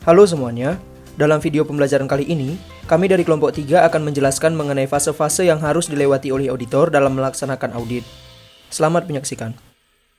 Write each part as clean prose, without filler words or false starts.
Halo semuanya, dalam video pembelajaran kali ini, kami dari kelompok 3 akan menjelaskan mengenai fase-fase yang harus dilewati oleh auditor dalam melaksanakan audit. Selamat menyaksikan.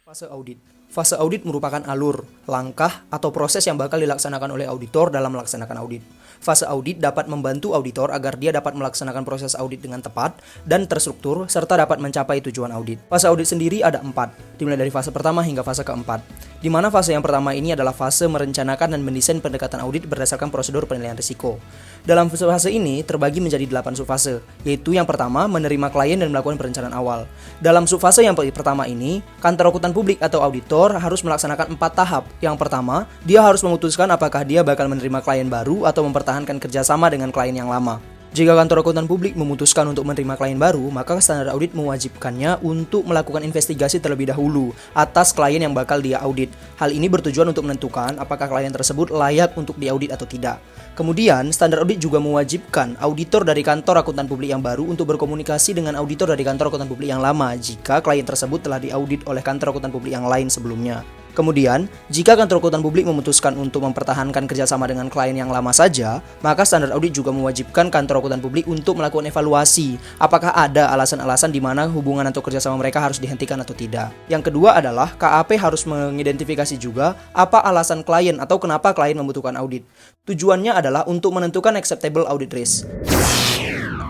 Fase audit. Fase audit merupakan alur, langkah, atau proses yang bakal dilaksanakan oleh auditor dalam melaksanakan audit. Fase audit dapat membantu auditor agar dia dapat melaksanakan proses audit dengan tepat dan terstruktur, serta dapat mencapai tujuan audit. Fase audit sendiri ada 4, dimulai dari fase pertama hingga fase keempat. Di mana fase yang pertama ini adalah fase merencanakan dan mendesain pendekatan audit berdasarkan prosedur penilaian risiko. Dalam fase ini terbagi menjadi 8 subfase, yaitu yang pertama menerima klien dan melakukan perencanaan awal. Dalam subfase yang pertama ini, kantor akuntan publik atau auditor harus melaksanakan 4 tahap. Yang pertama, dia harus memutuskan apakah dia bakal menerima klien baru atau mempertahankan kerjasama dengan klien yang lama. Jika kantor akuntan publik memutuskan untuk menerima klien baru, maka standar audit mewajibkannya untuk melakukan investigasi terlebih dahulu atas klien yang bakal dia audit. Hal ini bertujuan untuk menentukan apakah klien tersebut layak untuk diaudit atau tidak. Kemudian, standar audit juga mewajibkan auditor dari kantor akuntan publik yang baru untuk berkomunikasi dengan auditor dari kantor akuntan publik yang lama jika klien tersebut telah diaudit oleh kantor akuntan publik yang lain sebelumnya. Kemudian, jika kantor akuntan publik memutuskan untuk mempertahankan kerjasama dengan klien yang lama saja, maka standar audit juga mewajibkan kantor akuntan publik untuk melakukan evaluasi apakah ada alasan-alasan di mana hubungan atau kerjasama mereka harus dihentikan atau tidak. Yang kedua adalah KAP harus mengidentifikasi juga apa alasan klien atau kenapa klien membutuhkan audit. Tujuannya adalah untuk menentukan acceptable audit risk.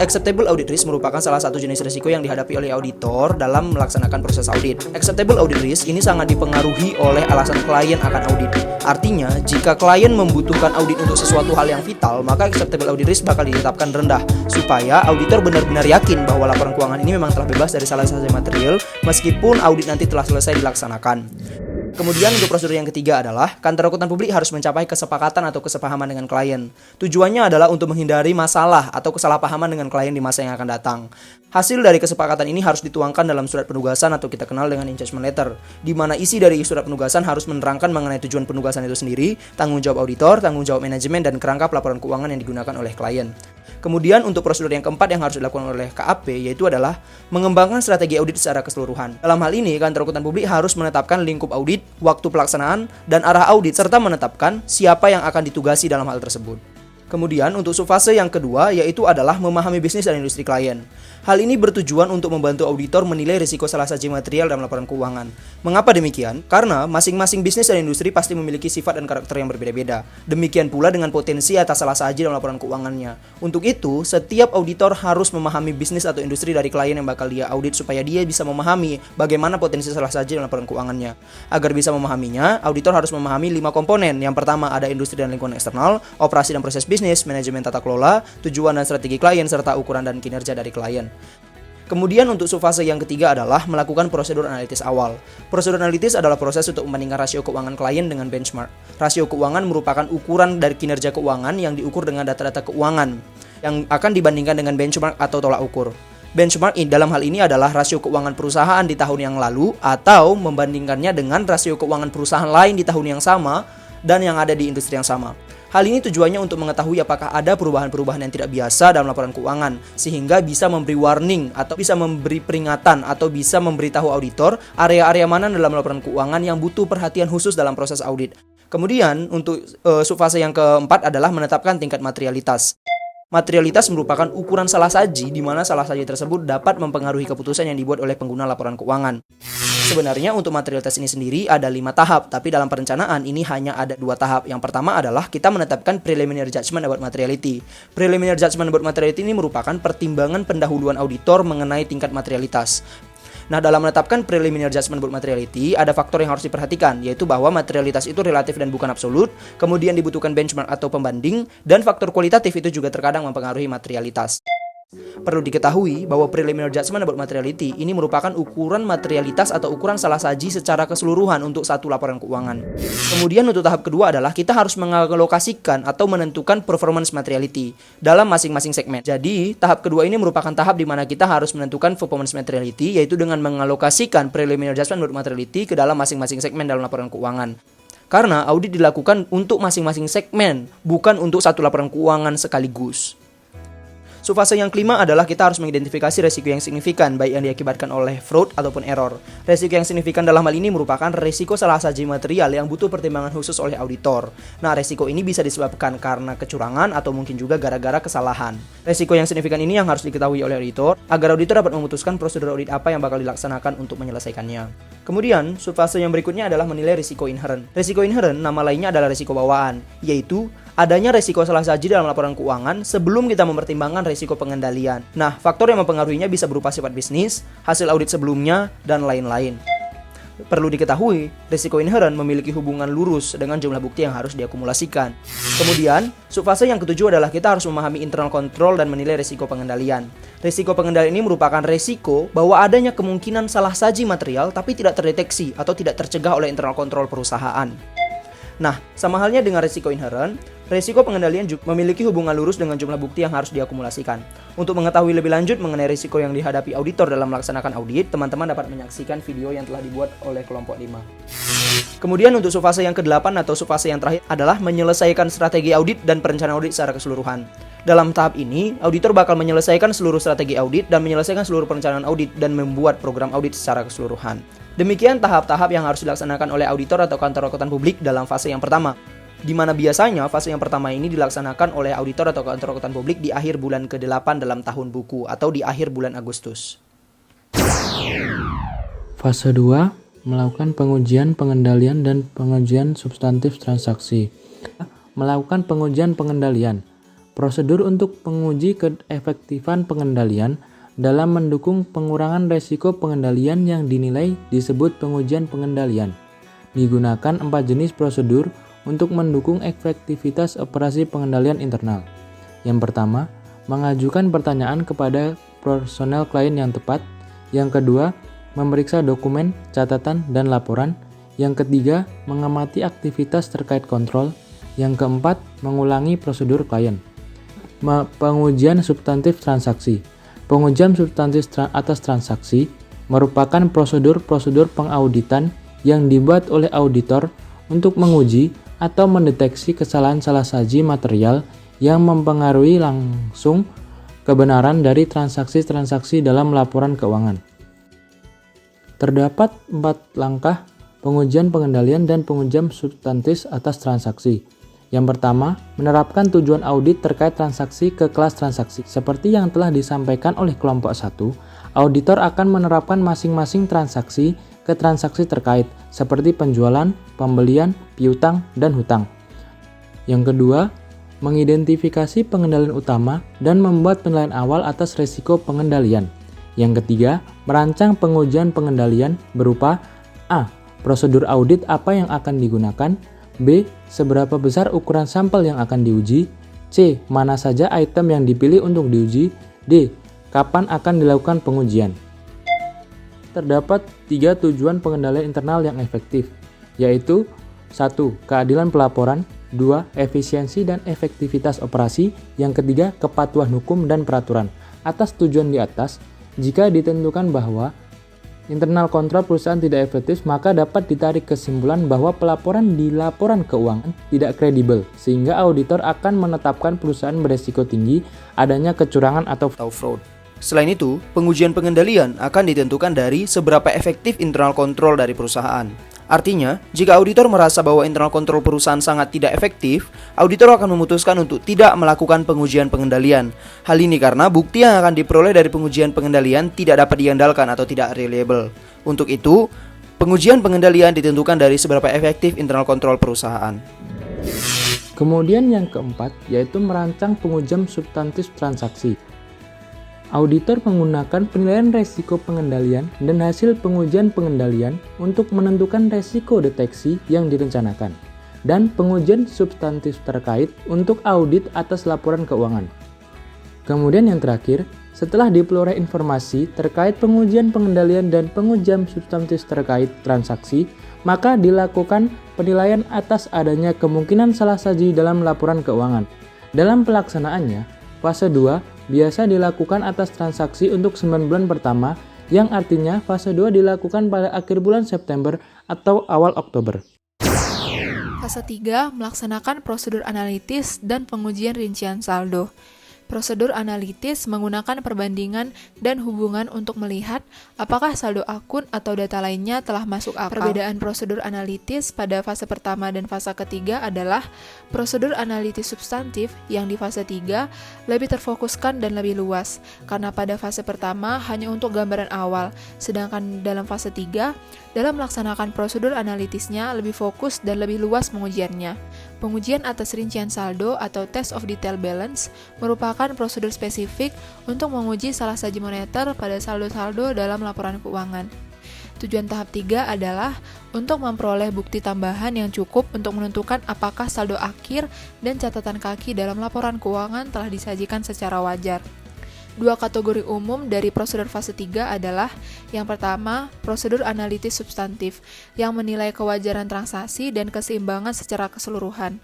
Acceptable audit risk merupakan salah satu jenis risiko yang dihadapi oleh auditor dalam melaksanakan proses audit. Acceptable audit risk ini sangat dipengaruhi oleh alasan klien akan audit. Artinya, jika klien membutuhkan audit untuk sesuatu hal yang vital, maka acceptable audit risk bakal ditetapkan rendah, supaya auditor benar-benar yakin bahwa laporan keuangan ini memang telah bebas dari salah satu material, meskipun audit nanti telah selesai dilaksanakan. Kemudian untuk prosedur yang ketiga adalah kantor akuntan publik harus mencapai kesepakatan atau kesepahaman dengan klien. Tujuannya adalah untuk menghindari masalah atau kesalahpahaman dengan klien di masa yang akan datang. Hasil dari kesepakatan ini harus dituangkan dalam surat penugasan atau kita kenal dengan engagement letter, di mana isi dari surat penugasan harus menerangkan mengenai tujuan penugasan itu sendiri, tanggung jawab auditor, tanggung jawab manajemen, dan kerangka pelaporan keuangan yang digunakan oleh klien. Kemudian untuk prosedur yang keempat yang harus dilakukan oleh KAP yaitu adalah mengembangkan strategi audit secara keseluruhan. Dalam hal ini, kantor akuntan publik harus menetapkan lingkup audit, waktu pelaksanaan, dan arah audit, serta menetapkan siapa yang akan ditugasi dalam hal tersebut. Kemudian untuk subfase yang kedua yaitu adalah memahami bisnis dan industri klien. Hal ini bertujuan untuk membantu auditor menilai risiko salah saji material dalam laporan keuangan. Mengapa demikian? Karena masing-masing bisnis dan industri pasti memiliki sifat dan karakter yang berbeda-beda. Demikian pula dengan potensi atas salah saji dalam laporan keuangannya. Untuk itu, setiap auditor harus memahami bisnis atau industri dari klien yang bakal dia audit supaya dia bisa memahami bagaimana potensi salah saji dalam laporan keuangannya. Agar bisa memahaminya, auditor harus memahami 5 komponen. Yang pertama ada industri dan lingkungan eksternal, operasi dan proses bisnis, manajemen tata kelola, tujuan dan strategi klien, serta ukuran dan kinerja dari klien. Kemudian untuk subfase yang ketiga adalah melakukan prosedur analitis awal. Prosedur analitis adalah proses untuk membandingkan rasio keuangan klien dengan benchmark. Rasio keuangan merupakan ukuran dari kinerja keuangan yang diukur dengan data-data keuangan yang akan dibandingkan dengan benchmark atau tolak ukur. Benchmark dalam hal ini adalah rasio keuangan perusahaan di tahun yang lalu atau membandingkannya dengan rasio keuangan perusahaan lain di tahun yang sama dan yang ada di industri yang sama. Hal ini tujuannya untuk mengetahui apakah ada perubahan-perubahan yang tidak biasa dalam laporan keuangan, sehingga bisa memberi warning atau bisa memberi peringatan atau bisa memberitahu auditor area-area mana dalam laporan keuangan yang butuh perhatian khusus dalam proses audit. Kemudian untuk subfase yang keempat adalah menetapkan tingkat materialitas. Materialitas merupakan ukuran salah saji di mana salah saji tersebut dapat mempengaruhi keputusan yang dibuat oleh pengguna laporan keuangan. Sebenarnya untuk materialitas ini sendiri ada 5 tahap, tapi dalam perencanaan ini hanya ada 2 tahap. Yang pertama adalah kita menetapkan preliminary judgment about materiality. Preliminary judgment about materiality ini merupakan pertimbangan pendahuluan auditor mengenai tingkat materialitas. Nah, dalam menetapkan preliminary judgment about materiality, ada faktor yang harus diperhatikan, yaitu bahwa materialitas itu relatif dan bukan absolut, kemudian dibutuhkan benchmark atau pembanding, dan faktor kualitatif itu juga terkadang mempengaruhi materialitas. Perlu diketahui bahwa preliminary judgment about materiality ini merupakan ukuran materialitas atau ukuran salah saji secara keseluruhan untuk satu laporan keuangan. Kemudian untuk tahap kedua adalah kita harus mengalokasikan atau menentukan performance materiality dalam masing-masing segmen. Jadi, tahap kedua ini merupakan tahap di mana kita harus menentukan performance materiality, yaitu dengan mengalokasikan preliminary judgment about materiality ke dalam masing-masing segmen dalam laporan keuangan. Karena audit dilakukan untuk masing-masing segmen, bukan untuk satu laporan keuangan sekaligus. Subfase yang kelima adalah kita harus mengidentifikasi resiko yang signifikan, baik yang diakibatkan oleh fraud ataupun error. Resiko yang signifikan dalam hal ini merupakan resiko salah saji material yang butuh pertimbangan khusus oleh auditor. Nah, resiko ini bisa disebabkan karena kecurangan atau mungkin juga gara-gara kesalahan. Resiko yang signifikan ini yang harus diketahui oleh auditor agar auditor dapat memutuskan prosedur audit apa yang bakal dilaksanakan untuk menyelesaikannya. Kemudian, subfase yang berikutnya adalah menilai risiko inherent. Risiko inherent nama lainnya adalah risiko bawaan, yaitu adanya resiko salah saji dalam laporan keuangan sebelum kita mempertimbangkan resiko pengendalian. Nah, faktor yang mempengaruhinya bisa berupa sifat bisnis, hasil audit sebelumnya, dan lain-lain. Perlu diketahui, risiko inherent memiliki hubungan lurus dengan jumlah bukti yang harus diakumulasikan. Kemudian, subfase yang ketujuh adalah kita harus memahami internal control dan menilai risiko pengendalian. Risiko pengendalian ini merupakan risiko bahwa adanya kemungkinan salah saji material tapi tidak terdeteksi atau tidak tercegah oleh internal control perusahaan. Nah, sama halnya dengan risiko inherent, risiko pengendalian juga memiliki hubungan lurus dengan jumlah bukti yang harus diakumulasikan. Untuk mengetahui lebih lanjut mengenai risiko yang dihadapi auditor dalam melaksanakan audit, teman-teman dapat menyaksikan video yang telah dibuat oleh kelompok 5. Kemudian untuk subfase yang ke-8 atau subfase yang terakhir adalah menyelesaikan strategi audit dan perencanaan audit secara keseluruhan. Dalam tahap ini, auditor bakal menyelesaikan seluruh strategi audit dan menyelesaikan seluruh perencanaan audit dan membuat program audit secara keseluruhan. Demikian tahap-tahap yang harus dilaksanakan oleh auditor atau kantor akuntan publik dalam fase yang pertama, di mana biasanya fase yang pertama ini dilaksanakan oleh auditor atau kantor akuntan publik di akhir bulan ke-8 dalam tahun buku atau di akhir bulan Agustus. Fase 2, melakukan pengujian pengendalian dan pengujian substantif transaksi. Melakukan pengujian pengendalian. Prosedur untuk menguji keefektifan pengendalian dalam mendukung pengurangan resiko pengendalian yang dinilai disebut pengujian pengendalian. Digunakan 4 jenis prosedur untuk mendukung efektivitas operasi pengendalian internal. Yang pertama, mengajukan pertanyaan kepada personel klien yang tepat. Yang kedua, memeriksa dokumen, catatan, dan laporan. Yang ketiga, mengamati aktivitas terkait kontrol. Yang keempat, mengulangi prosedur klien. Pengujian substantif transaksi. Pengujian substantif atas transaksi merupakan prosedur-prosedur pengauditan yang dibuat oleh auditor untuk menguji atau mendeteksi kesalahan salah saji material yang mempengaruhi langsung kebenaran dari transaksi-transaksi dalam laporan keuangan. Terdapat 4 langkah pengujian pengendalian dan pengujian substantif atas transaksi. Yang pertama, menerapkan tujuan audit terkait transaksi ke kelas transaksi. Seperti yang telah disampaikan oleh kelompok 1, auditor akan menerapkan masing-masing transaksi ke transaksi terkait, seperti penjualan, pembelian, piutang, dan hutang. Yang kedua, mengidentifikasi pengendalian utama dan membuat penilaian awal atas risiko pengendalian. Yang ketiga, merancang pengujian pengendalian berupa A. Prosedur audit apa yang akan digunakan, B. Seberapa besar ukuran sampel yang akan diuji, C. Mana saja item yang dipilih untuk diuji, D. Kapan akan dilakukan pengujian. Terdapat 3 tujuan pengendalian internal yang efektif, yaitu 1. Keadilan pelaporan, 2. Efisiensi dan efektivitas operasi, yang ketiga kepatuhan hukum dan peraturan. Atas tujuan di atas, jika ditentukan bahwa internal kontrol perusahaan tidak efektif, maka dapat ditarik kesimpulan bahwa pelaporan di laporan keuangan tidak kredibel, sehingga auditor akan menetapkan perusahaan beresiko tinggi adanya kecurangan atau fraud. Selain itu, pengujian pengendalian akan ditentukan dari seberapa efektif internal control dari perusahaan. Artinya, jika auditor merasa bahwa internal control perusahaan sangat tidak efektif, auditor akan memutuskan untuk tidak melakukan pengujian pengendalian. Hal ini karena bukti yang akan diperoleh dari pengujian pengendalian tidak dapat diandalkan atau tidak reliable. Untuk itu, pengujian pengendalian ditentukan dari seberapa efektif internal control perusahaan. Kemudian yang keempat, yaitu merancang pengujian substantif transaksi. Auditor menggunakan penilaian resiko pengendalian dan hasil pengujian pengendalian untuk menentukan resiko deteksi yang direncanakan, dan pengujian substantif terkait untuk audit atas laporan keuangan. Kemudian yang terakhir, setelah diperoleh informasi terkait pengujian pengendalian dan pengujian substantif terkait transaksi, maka dilakukan penilaian atas adanya kemungkinan salah saji dalam laporan keuangan. Dalam pelaksanaannya, fase 2 biasa dilakukan atas transaksi untuk 9 bulan pertama, yang artinya fase 2 dilakukan pada akhir bulan September atau awal Oktober. Fase 3 melaksanakan prosedur analitis dan pengujian rincian saldo. Prosedur analitis menggunakan perbandingan dan hubungan untuk melihat apakah saldo akun atau data lainnya telah masuk akal. Perbedaan prosedur analitis pada fase pertama dan fase ketiga adalah prosedur analitis substantif yang di fase 3 lebih terfokuskan dan lebih luas, karena pada fase pertama hanya untuk gambaran awal, sedangkan dalam fase 3, dalam melaksanakan prosedur analitisnya lebih fokus dan lebih luas pengujiannya. Pengujian atas rincian saldo atau test of detail balance merupakan prosedur spesifik untuk menguji salah saji moneter pada saldo-saldo dalam laporan keuangan. Tujuan tahap 3 adalah untuk memperoleh bukti tambahan yang cukup untuk menentukan apakah saldo akhir dan catatan kaki dalam laporan keuangan telah disajikan secara wajar. Dua kategori umum dari prosedur fase 3 adalah yang pertama, prosedur analitis substantif yang menilai kewajaran transaksi dan keseimbangan secara keseluruhan.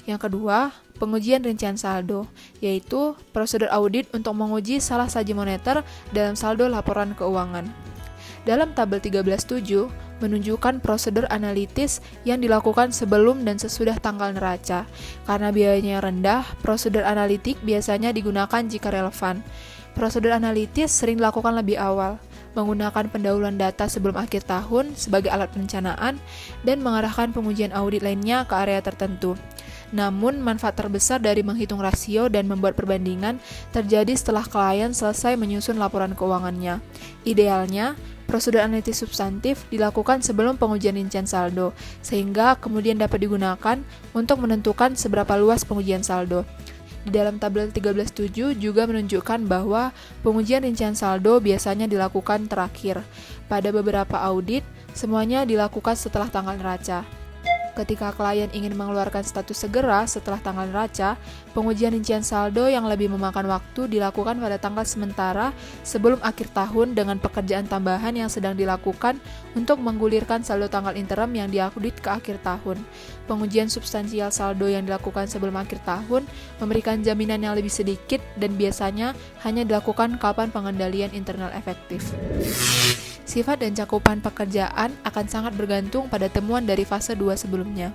Yang kedua, pengujian rincian saldo, yaitu prosedur audit untuk menguji salah saji moneter dalam saldo laporan keuangan. Dalam tabel 13.7 menunjukkan prosedur analitis yang dilakukan sebelum dan sesudah tanggal neraca. Karena biayanya rendah, prosedur analitik biasanya digunakan jika relevan. Prosedur analitis sering dilakukan lebih awal, menggunakan pendahuluan data sebelum akhir tahun sebagai alat perencanaan dan mengarahkan pengujian audit lainnya ke area tertentu. Namun, manfaat terbesar dari menghitung rasio dan membuat perbandingan terjadi setelah klien selesai menyusun laporan keuangannya. Idealnya, prosedur analitis substantif dilakukan sebelum pengujian rincian saldo, sehingga kemudian dapat digunakan untuk menentukan seberapa luas pengujian saldo. Di dalam tabel 13.7 juga menunjukkan bahwa pengujian rincian saldo biasanya dilakukan terakhir. Pada beberapa audit, semuanya dilakukan setelah tanggal neraca. Ketika klien ingin mengeluarkan status segera setelah tanggal neraca, pengujian rincian saldo yang lebih memakan waktu dilakukan pada tanggal sementara sebelum akhir tahun dengan pekerjaan tambahan yang sedang dilakukan untuk menggulirkan saldo tanggal interim yang diaudit ke akhir tahun. Pengujian substansial saldo yang dilakukan sebelum akhir tahun memberikan jaminan yang lebih sedikit dan biasanya hanya dilakukan kapan pengendalian internal efektif. Sifat dan cakupan pekerjaan akan sangat bergantung pada temuan dari fase 2 sebelumnya.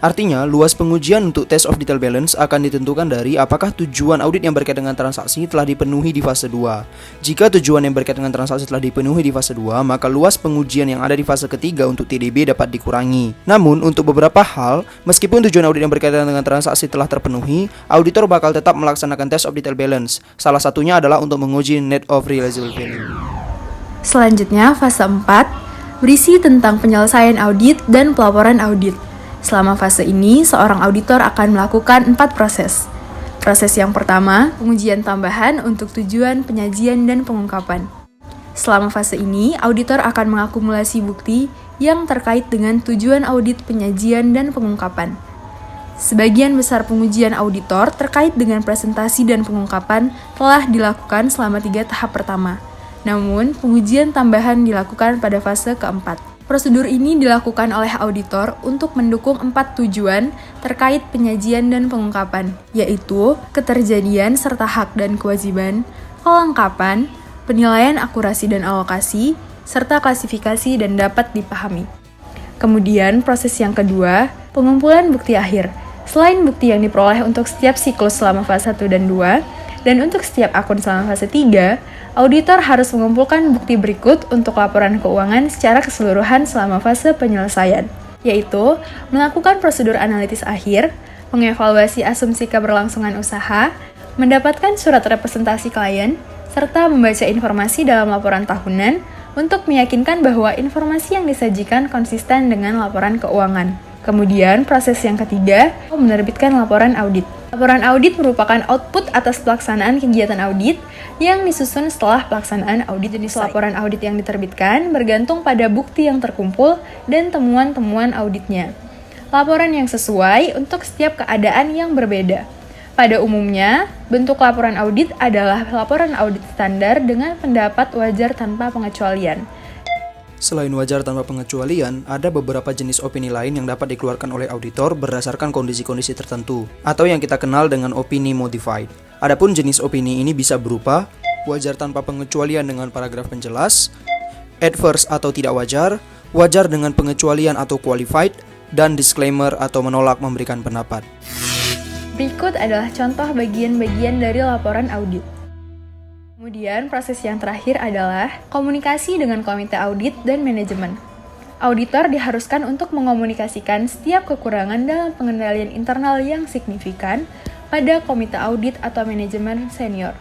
Artinya, luas pengujian untuk test of detail balance akan ditentukan dari apakah tujuan audit yang berkaitan dengan transaksi telah dipenuhi di fase 2. Jika tujuan yang berkaitan dengan transaksi telah dipenuhi di fase 2, maka luas pengujian yang ada di fase ketiga untuk TDB dapat dikurangi. Namun, untuk beberapa hal, meskipun tujuan audit yang berkaitan dengan transaksi telah terpenuhi, auditor bakal tetap melaksanakan test of detail balance. Salah satunya adalah untuk menguji net of realizable value. Selanjutnya, fase 4 berisi tentang penyelesaian audit dan pelaporan audit. Selama fase ini, seorang auditor akan melakukan 4 proses. Proses yang pertama, pengujian tambahan untuk tujuan penyajian dan pengungkapan. Selama fase ini, auditor akan mengakumulasi bukti yang terkait dengan tujuan audit penyajian dan pengungkapan. Sebagian besar pengujian auditor terkait dengan presentasi dan pengungkapan telah dilakukan selama 3 tahap pertama. Namun, pengujian tambahan dilakukan pada fase keempat. Prosedur ini dilakukan oleh auditor untuk mendukung 4 tujuan terkait penyajian dan pengungkapan, yaitu keterjadian serta hak dan kewajiban, kelengkapan, penilaian akurasi dan alokasi, serta klasifikasi dan dapat dipahami. Kemudian, proses yang kedua, pengumpulan bukti akhir. Selain bukti yang diperoleh untuk setiap siklus selama fase 1 dan 2, dan untuk setiap akun selama fase 3, auditor harus mengumpulkan bukti berikut untuk laporan keuangan secara keseluruhan selama fase penyelesaian, yaitu melakukan prosedur analitis akhir, mengevaluasi asumsi keberlangsungan usaha, mendapatkan surat representasi klien, serta membaca informasi dalam laporan tahunan untuk meyakinkan bahwa informasi yang disajikan konsisten dengan laporan keuangan. Kemudian, proses yang ketiga, menerbitkan laporan audit. Laporan audit merupakan output atas pelaksanaan kegiatan audit yang disusun setelah pelaksanaan audit. Jenis laporan audit yang diterbitkan bergantung pada bukti yang terkumpul dan temuan-temuan auditnya. Laporan yang sesuai untuk setiap keadaan yang berbeda. Pada umumnya, bentuk laporan audit adalah laporan audit standar dengan pendapat wajar tanpa pengecualian. Selain wajar tanpa pengecualian, ada beberapa jenis opini lain yang dapat dikeluarkan oleh auditor berdasarkan kondisi-kondisi tertentu, atau yang kita kenal dengan opini modified. Adapun jenis opini ini bisa berupa wajar tanpa pengecualian dengan paragraf penjelas, adverse atau tidak wajar, wajar dengan pengecualian atau qualified, dan disclaimer atau menolak memberikan pendapat. Berikut adalah contoh bagian-bagian dari laporan audit. Kemudian, proses yang terakhir adalah komunikasi dengan komite audit dan manajemen. Auditor diharuskan untuk mengomunikasikan setiap kekurangan dalam pengendalian internal yang signifikan pada komite audit atau manajemen senior.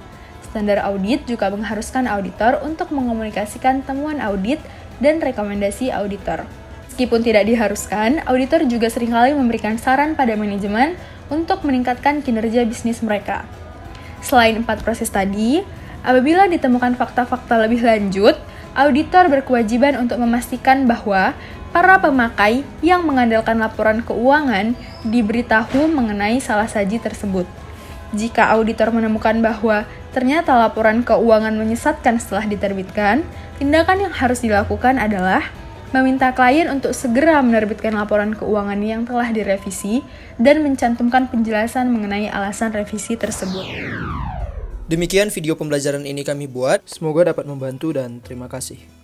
Standar audit juga mengharuskan auditor untuk mengomunikasikan temuan audit dan rekomendasi auditor. Meskipun tidak diharuskan, auditor juga seringkali memberikan saran pada manajemen untuk meningkatkan kinerja bisnis mereka. Selain 4 proses tadi, apabila ditemukan fakta-fakta lebih lanjut, auditor berkewajiban untuk memastikan bahwa para pemakai yang mengandalkan laporan keuangan diberitahu mengenai salah saji tersebut. Jika auditor menemukan bahwa ternyata laporan keuangan menyesatkan setelah diterbitkan, tindakan yang harus dilakukan adalah meminta klien untuk segera menerbitkan laporan keuangan yang telah direvisi dan mencantumkan penjelasan mengenai alasan revisi tersebut. Demikian video pembelajaran ini kami buat. Semoga dapat membantu dan terima kasih.